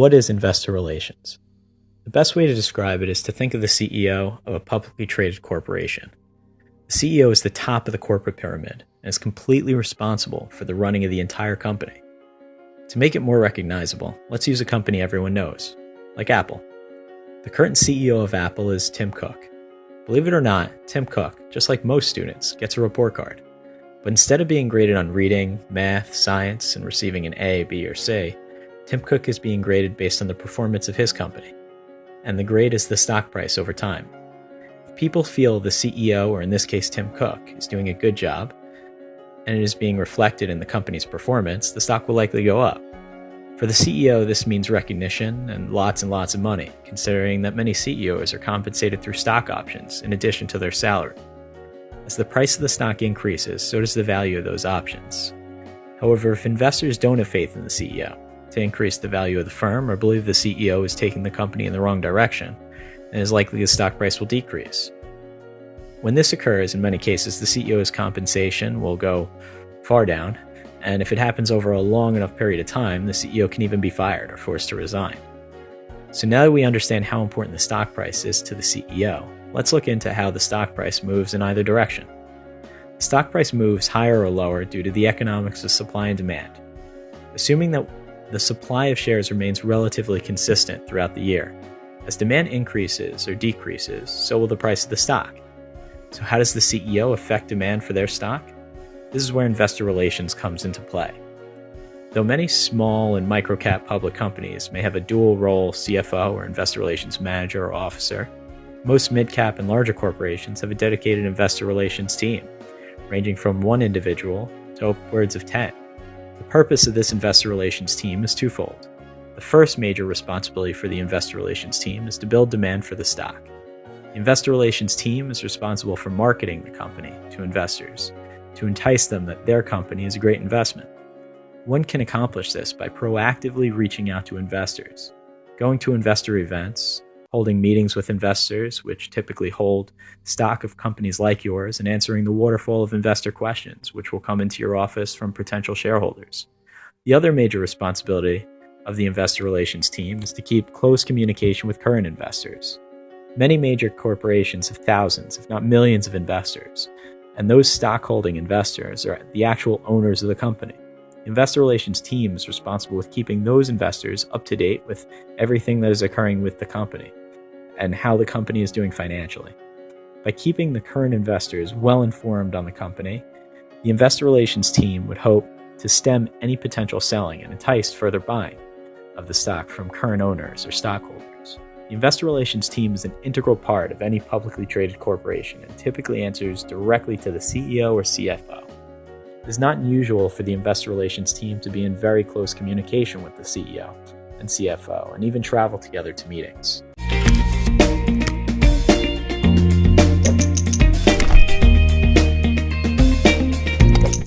What is investor relations? The best way to describe it is to think of the CEO of a publicly traded corporation. The CEO is the top of the corporate pyramid and is completely responsible for the running of the entire company. To make it more recognizable, let's use a company everyone knows, like Apple. The current CEO of Apple is Tim Cook. Believe it or not, Tim Cook, just like most students, gets a report card. But instead of being graded on reading, math, science, and receiving an A, B, or C, Tim Cook is being graded based on the performance of his company. And the grade is the stock price over time. If people feel the CEO, or in this case Tim Cook, is doing a good job, and it is being reflected in the company's performance, the stock will likely go up. For the CEO, this means recognition and lots of money, considering that many CEOs are compensated through stock options in addition to their salary. As the price of the stock increases, so does the value of those options. However, if investors don't have faith in the CEO to increase the value of the firm or believe the CEO is taking the company in the wrong direction, then it is likely the stock price will decrease. When this occurs, in many cases, the CEO's compensation will go far down, and if it happens over a long enough period of time, the CEO can even be fired or forced to resign. So now that we understand how important the stock price is to the CEO, let's look into how the stock price moves in either direction. The stock price moves higher or lower due to the economics of supply and demand. Assuming that the supply of shares remains relatively consistent throughout the year, as demand increases or decreases, so will the price of the stock. So how does the CEO affect demand for their stock? This is where investor relations comes into play. Though many small and micro-cap public companies may have a dual-role CFO or investor relations manager or officer, most mid-cap and larger corporations have a dedicated investor relations team, ranging from one individual to upwards of 10. The purpose of this investor relations team is twofold. The first major responsibility for the investor relations team is to build demand for the stock. The investor relations team is responsible for marketing the company to investors, to entice them that their company is a great investment. One can accomplish this by proactively reaching out to investors, going to investor events, holding meetings with investors, which typically hold stock of companies like yours, and answering the waterfall of investor questions, which will come into your office from potential shareholders. The other major responsibility of the investor relations team is to keep close communication with current investors. Many major corporations have thousands, if not millions, of investors, and those stockholding investors are the actual owners of the company. The investor relations team is responsible with keeping those investors up to date with everything that is occurring with the company and how the company is doing financially. By keeping the current investors well informed on the company, the investor relations team would hope to stem any potential selling and entice further buying of the stock from current owners or stockholders. The investor relations team is an integral part of any publicly traded corporation and typically answers directly to the CEO or CFO. It is not unusual for the investor relations team to be in very close communication with the CEO and CFO and even travel together to meetings.